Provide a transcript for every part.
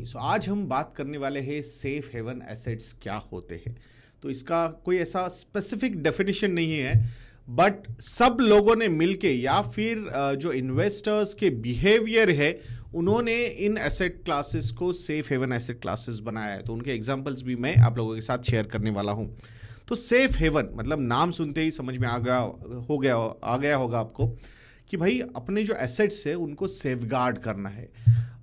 सो आज हम बात करने वाले हैं सेफ हेवन एसेट्स क्या होते हैं। तो इसका कोई ऐसा स्पेसिफिक डेफिनेशन नहीं है, बट सब लोगों ने मिलके या फिर जो इन्वेस्टर्स के बिहेवियर है उन्होंने इन एसेट क्लासेस को सेफ हेवन एसेट क्लासेस बनाया है। तो उनके एग्जांपल्स भी मैं आप लोगों के साथ शेयर करने वाला हूं। तो सेफ हेवन मतलब नाम सुनते ही समझ में आ गया होगा आपको कि भाई अपने जो एसेट्स है उनको सेफगार्ड करना है।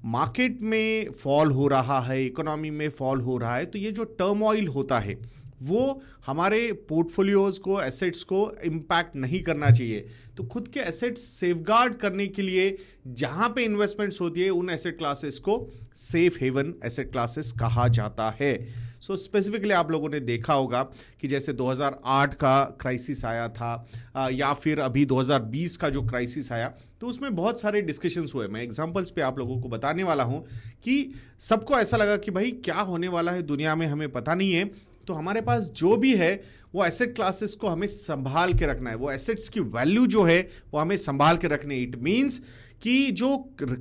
मार्केट में फॉल हो रहा है, इकोनॉमी में फॉल हो रहा है, तो ये जो टर्मोइल होता है वो हमारे पोर्टफोलियोज को, एसेट्स को इम्पैक्ट नहीं करना चाहिए। तो खुद के एसेट्स सेफगार्ड करने के लिए जहां पे इन्वेस्टमेंट्स होती है उन एसेट क्लासेस को सेफ हेवन एसेट क्लासेस कहा जाता है। सो स्पेसिफिकली आप लोगों ने देखा होगा कि जैसे 2008 का क्राइसिस आया था या फिर अभी 2020 का जो क्राइसिस आया, तो उसमें बहुत सारे डिस्कशंस हुए। मैं एग्जांपल्स पे आप लोगों को बताने वाला हूं कि सबको ऐसा लगा कि भाई क्या होने वाला है दुनिया में हमें पता नहीं है, तो हमारे पास जो भी है वो एसेट क्लासेस को हमें संभाल के रखना है, वो एसेट्स की वैल्यू जो है वो हमें संभाल के रखनी है। इट मींस कि जो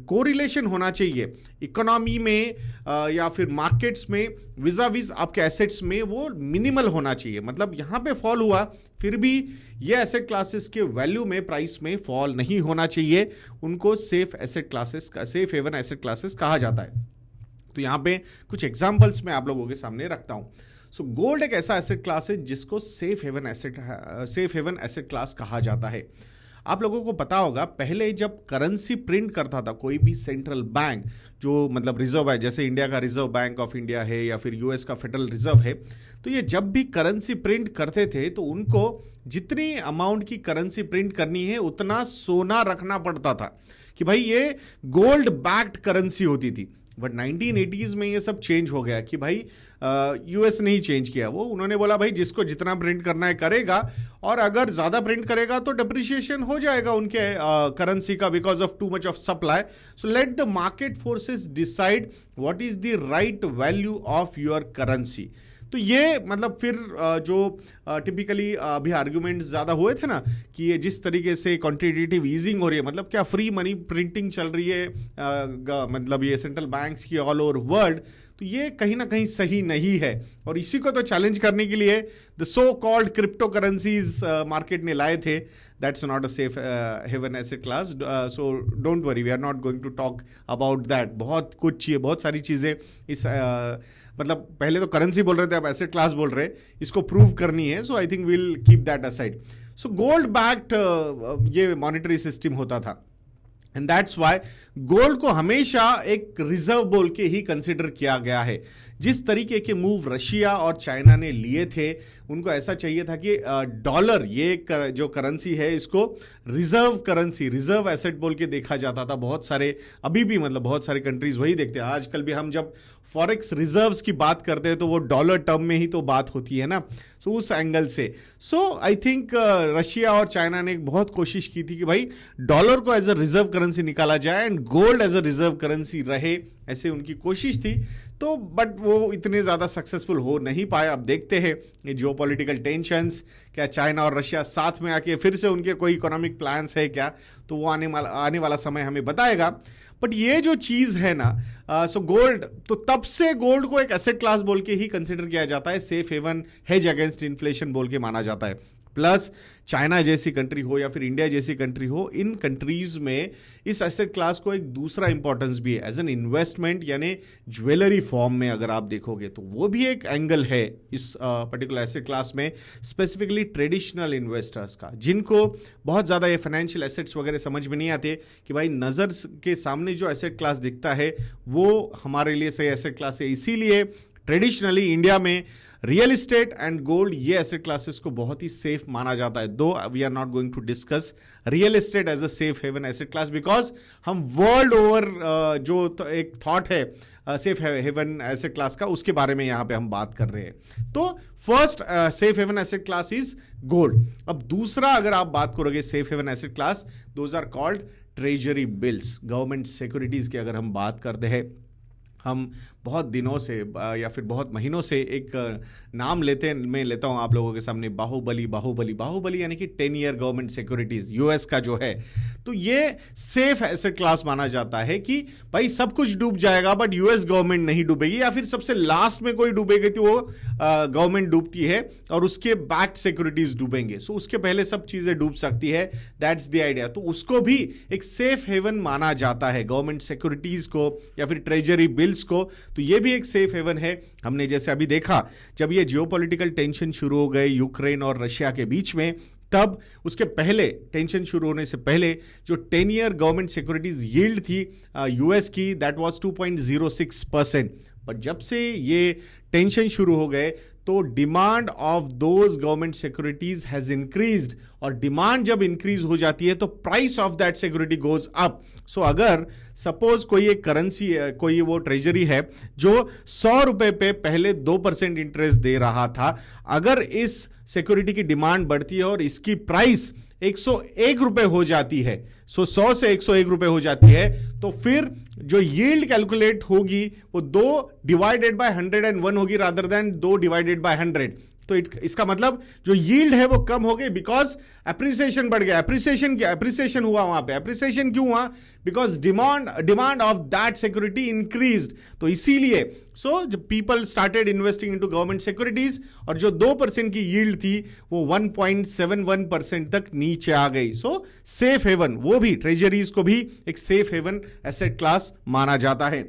कोरिलेशन होना चाहिए इकोनॉमी में या फिर मार्केट्स में विजा विज आपके एसेट्स में वो मिनिमल होना चाहिए। मतलब यहां पे फॉल हुआ फिर भी ये एसेट क्लासेस के वैल्यू में, प्राइस में फॉल नहीं होना चाहिए। उनको safe asset classes, safe haven asset classes कहा जाता है। तो यहां पे कुछ एग्जांपल्स मैं आप लोगों के सामने रखता हूं। सो गोल्ड एक ऐसा एसेट क्लास है जिसको सेफ हेवन एसेट क्लास कहा जाता है। आप लोगों को पता होगा पहले जब करेंसी प्रिंट करता था कोई भी सेंट्रल बैंक, जो मतलब रिजर्व है, जैसे इंडिया का रिजर्व बैंक ऑफ इंडिया है या फिर यूएस का फेडरल रिजर्व है, तो ये जब भी करेंसी प्रिंट करते थे तो उनको जितनी अमाउंट की करेंसी प्रिंट करनी है उतना सोना रखना पड़ता था कि भाई ये गोल्ड बैक्ड करेंसी होती थी। बट 1980s में ये सब चेंज हो गया कि भाई यूएस ने ही चेंज किया। वो उन्होंने बोला भाई जिसको जितना प्रिंट करना है करेगा, और अगर ज्यादा प्रिंट करेगा तो डिप्रिशिएशन हो जाएगा उनके करेंसी का because of too much of supply. So let the market forces decide what is the right value of your currency. तो ये मतलब फिर जो टिपिकली अभी आर्ग्यूमेंट्स ज़्यादा हुए थे ना कि ये जिस तरीके से क्वांटिटेटिव ईजिंग हो रही है, मतलब क्या फ्री मनी प्रिंटिंग चल रही है मतलब ये सेंट्रल बैंक्स की ऑल ओवर वर्ल्ड, तो ये कहीं ना कहीं सही नहीं है। और इसी को तो चैलेंज करने के लिए the so called crypto currencies market ने लाए थे। That's not a safe haven asset class, so don't worry, we are not going to talk about that. बहुत कुछ चाहिए, बहुत सारी चीज़ें इस मतलब पहले तो करेंसी बोल रहे थे, अब एसेट क्लास बोल रहे, इसको प्रूव करनी है। So I think will keep that aside. So gold backed ये मॉनेटरी सिस्टम होता था, एंड दैट्स वाई गोल्ड को हमेशा एक रिजर्व बोल के ही कंसिडर किया गया है। जिस तरीके के मूव रशिया और चाइना ने लिए थे, उनको ऐसा चाहिए था कि डॉलर ये जो करेंसी है इसको रिजर्व करेंसी, रिजर्व एसेट बोल के देखा जाता था। बहुत सारे अभी भी मतलब बहुत सारे कंट्रीज वही देखते हैं। आजकल भी हम जब फॉरेक्स रिजर्व्स की बात करते हैं तो वो डॉलर टर्म में ही तो बात होती है ना। सो उस एंगल से सो आई थिंक रशिया और चाइना ने बहुत कोशिश की थी कि भाई डॉलर को एज अ रिजर्व करेंसी निकाला जाए and gold as a reserve currency रहे, ऐसे उनकी कोशिश थी। तो बट वो इतने ज़्यादा सक्सेसफुल हो नहीं पाए। अब देखते हैं ये जियोपॉलिटिकल टेंशंस, क्या चाइना और रशिया साथ में आके फिर से उनके कोई इकोनॉमिक प्लान्स है क्या, तो वो आने वाला समय हमें बताएगा। बट ये जो चीज़ है ना, सो गोल्ड, तो तब से गोल्ड को एक एसेट क्लास बोल के ही कंसिडर किया जाता है, safe haven, hedge against inflation बोल के माना जाता है। प्लस चाइना जैसी कंट्री हो या फिर इंडिया जैसी कंट्री हो, इन कंट्रीज में इस एसेट क्लास को एक दूसरा इंपॉर्टेंस भी है एज एन इन्वेस्टमेंट, यानी ज्वेलरी फॉर्म में अगर आप देखोगे तो वो भी एक एंगल है इस पर्टिकुलर एसेट क्लास में, स्पेसिफिकली ट्रेडिशनल इन्वेस्टर्स का, जिनको बहुत ज़्यादा ये फाइनेंशियल एसेट्स वगैरह समझ में नहीं आते कि भाई नज़र के सामने जो एसेट क्लास दिखता है वो हमारे लिए सही एसेट क्लास है। इसीलिए ट्रेडिशनली इंडिया में रियल एस्टेट एंड गोल्ड ये एसेट क्लासेस को बहुत ही सेफ माना जाता है। Though we are not going to discuss real estate as a safe haven asset class, because हम वर्ल्ड ओवर जो तो एक थॉट है सेफ हेवन एसेट क्लास का, उसके बारे में यहां पे हम बात कर रहे हैं। तो first safe haven asset class is gold. अब दूसरा अगर आप बात करोगे safe haven asset class, those are called treasury bills, government securities की अगर हम बात करते हैं। हम बहुत दिनों से या फिर बहुत महीनों से एक नाम मैं लेता हूं आप लोगों के सामने, बाहुबली। बाहुबली बाहुबली यानी कि 10 ईयर गवर्नमेंट सिक्योरिटीज यूएस का जो है, तो ये सेफ एसेट क्लास माना जाता है कि भाई सब कुछ डूब जाएगा बट यूएस गवर्नमेंट नहीं डूबेगी, या फिर सबसे लास्ट में कोई डूबेगी तो वो गवर्नमेंट डूबती है और उसके बैक्ड सिक्योरिटीज डूबेंगे, सो उसके पहले सब चीजें डूब सकती है। That's the idea. तो उसको भी एक सेफ हेवन माना जाता है, गवर्नमेंट सिक्योरिटीज को या फिर ट्रेजरी बिल्स को, तो ये भी एक सेफ हेवन है। हमने जैसे अभी देखा जब ये जियोपॉलिटिकल टेंशन शुरू हो गए यूक्रेन और रशिया के बीच में, तब उसके पहले टेंशन शुरू होने से पहले जो 10 ईयर गवर्नमेंट सिक्योरिटीज यील्ड थी यूएस की, दैट वाज 2.06%। बट जब से ये टेंशन शुरू हो गए तो demand of those government securities has increased, और डिमांड जब इंक्रीज हो जाती है तो price of that security goes up. So अगर सपोज कोई एक करेंसी, कोई वो ट्रेजरी है जो 100 रुपए पे पहले 2% इंटरेस्ट दे रहा था, अगर इस सिक्योरिटी की डिमांड बढ़ती है और इसकी प्राइस 101 रुपए हो जाती है, सो 100 से 101 रुपए हो जाती है, तो फिर जो यील्ड कैलकुलेट होगी वो 2 डिवाइडेड बाय 101 होगी रादर देन 2 डिवाइडेड बाय 100। तो इसका मतलब जो यील्ड है वो कम हो गई बिकॉज एप्रिसिएशन बढ़ गया। एप्रिसिएशन हुआ वहां पे। एप्रिसिएशन क्यों हुआ? Because demand of that security increased. तो इसीलिए जब people started investing into government securities, और जो 2% की यील्ड थी वो 1.71% तक नीचे आ गई। सेफ हेवन, वो भी ट्रेजरीज को भी एक सेफ हेवन एसेट क्लास माना जाता है।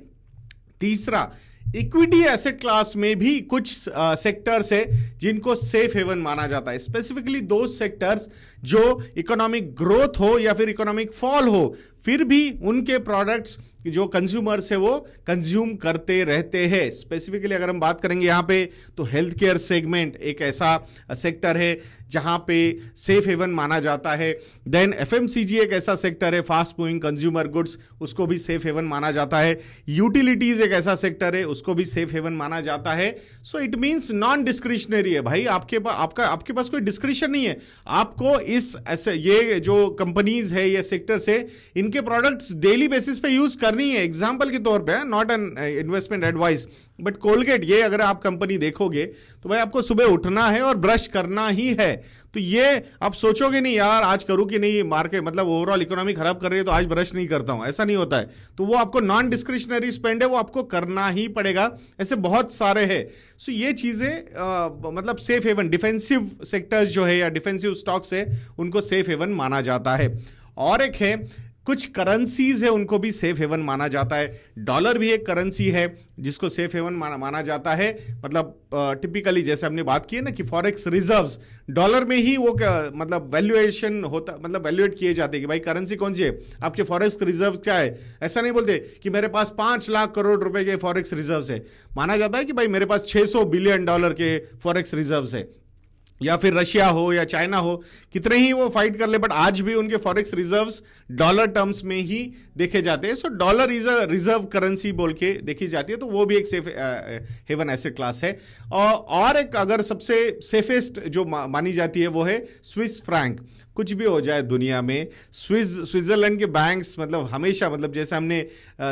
तीसरा, इक्विटी एसेट क्लास में भी कुछ सेक्टर्स है जिनको सेफ हेवन माना जाता है। स्पेसिफिकली दो सेक्टर्स जो इकोनॉमिक ग्रोथ हो या फिर इकोनॉमिक फॉल हो, फिर भी उनके प्रोडक्ट्स जो कंज्यूमर्स है वो कंज्यूम करते रहते हैं। स्पेसिफिकली अगर हम बात करेंगे यहां पे, तो हेल्थ केयर सेगमेंट एक ऐसा सेक्टर है जहां पे सेफ हेवन माना जाता है। देन एफएमसीजी एक ऐसा सेक्टर है, फास्ट मूविंग कंज्यूमर गुड्स, उसको भी सेफ हेवन माना जाता है। यूटिलिटीज एक ऐसा सेक्टर है, उसको भी सेफ हेवन माना जाता है। So it means non discretionary है भाई, आपके पास कोई डिस्क्रिशन नहीं है। आपको ये जो कंपनीज है, ये सेक्टर्स है, इनके प्रोडक्ट्स डेली बेसिस पे यूज करनी है। एग्जांपल के तौर पे, not an investment advice, but Colgate, ये अगर आप कंपनी देखोगे तो भाई आपको सुबह उठना है और ब्रश करना ही है। तो ये आप सोचोगे नहीं यार आज करूं कि नहीं, मार्केट मतलब ओवरऑल इकोनॉमी खराब कर रही है तो आज ब्रश नहीं करता हूं, ऐसा नहीं होता है। तो वो आपको नॉन डिस्क्रिशनरी स्पेंड है, वो आपको करना ही पड़ेगा। ऐसे बहुत सारे हैं। सो ये चीजें मतलब सेफ हेवन, डिफेंसिव सेक्टर्स जो है या डिफेंसिव स्टॉक्स है, उनको सेफ हेवन माना जाता है। और एक है, कुछ करेंसीज है उनको भी सेफ हेवन माना जाता है। डॉलर भी एक करेंसी है जिसको सेफ हेवन माना जाता है। मतलब टिपिकली जैसे हमने बात की है ना कि फॉरेक्स रिजर्व्स डॉलर में ही वो मतलब वैल्यूएशन होता, मतलब वैल्यूएट किए जाते हैं कि भाई करेंसी कौन सी है, आपके फॉरेक्स रिजर्व क्या है। ऐसा नहीं बोलते कि मेरे पास 5 लाख करोड़ रुपए के फॉरेक्स रिजर्व्स है, माना जाता है कि भाई मेरे पास 600 बिलियन डॉलर के फॉरेक्स रिजर्व्स है। या फिर रशिया हो या चाइना हो, कितने ही वो फाइट कर ले, बट आज भी उनके फॉरेक्स रिजर्व्स डॉलर टर्म्स में ही देखे जाते हैं। So dollar is a reserve currency बोल के देखी जाती है, तो वो भी एक सेफ हेवन एसेट क्लास है। और एक अगर सबसे सेफेस्ट जो मानी जाती है वो है स्विस फ्रैंक। कुछ भी हो जाए दुनिया में, स्विट्जरलैंड के बैंक्स मतलब हमेशा, मतलब जैसे हमने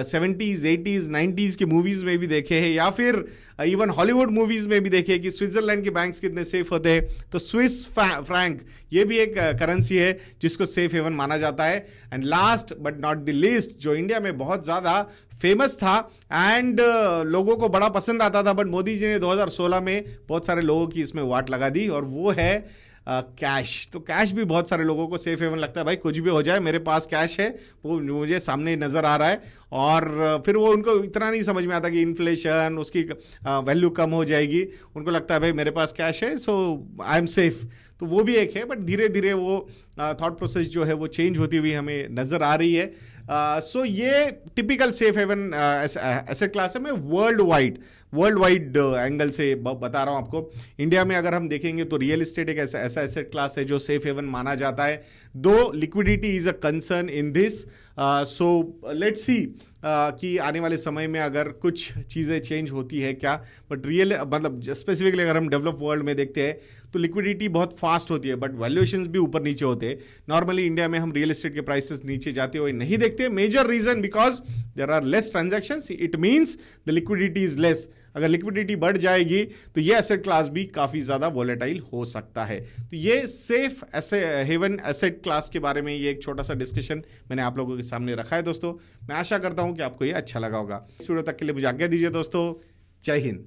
70s 80s 90s की मूवीज में भी देखे हैं या फिर इवन हॉलीवुड मूवीज में भी देखे कि स्विट्जरलैंड के बैंक्स कितने सेफ होते हैं। तो स्विस फ्रैंक ये भी एक करेंसी है जिसको सेफ हेवन माना जाता है। And last but not the least, जो इंडिया में बहुत ज्यादा फेमस था एंड लोगों को बड़ा पसंद आता था, बट मोदी जी ने 2016 में बहुत सारे लोगों की इसमें वाट लगा दी, और वो है कैश। तो कैश भी बहुत सारे लोगों को सेफ हेवन लगता है, भाई कुछ भी हो जाए मेरे पास कैश है, वो मुझे सामने नजर आ रहा है। और फिर वो उनको इतना नहीं समझ में आता कि इन्फ्लेशन उसकी वैल्यू कम हो जाएगी, उनको लगता है भाई मेरे पास कैश है सो आई एम सेफ। तो वो भी एक है, बट धीरे धीरे वो थॉट प्रोसेस जो है वो चेंज होती हुई हमें नजर आ रही है। सो ये typical safe haven asset class है। मैं वर्ल्ड वाइड एंगल से बता रहा हूं आपको। इंडिया में अगर हम देखेंगे तो रियल एस्टेट एक ऐसा एसेट क्लास है जो सेफ हेवन माना जाता है। दो liquidity is a concern in this, so let's see कि आने वाले समय में अगर कुछ चीज़ें चेंज होती है क्या, बट रियल मतलब स्पेसिफिकली अगर हम डेवलप वर्ल्ड में देखते हैं तो लिक्विडिटी बहुत फास्ट होती है, बट वैल्यूएशंस भी ऊपर नीचे होते हैं। नॉर्मली इंडिया में हम रियल एस्टेट के प्राइसेस नीचे जाते हुए नहीं देखते। Major reason because there are less transactions, it means the liquidity is less. अगर लिक्विडिटी बढ़ जाएगी तो ये एसेट क्लास भी काफी ज्यादा वोलेटाइल हो सकता है। तो ये सेफ हेवन एसेट क्लास के बारे में ये एक छोटा सा डिस्कशन मैंने आप लोगों के सामने रखा है दोस्तों। मैं आशा करता हूं कि आपको ये अच्छा लगा होगा। इस वीडियो तक के लिए मुझे आज्ञा दीजिए दोस्तों। जय हिंद।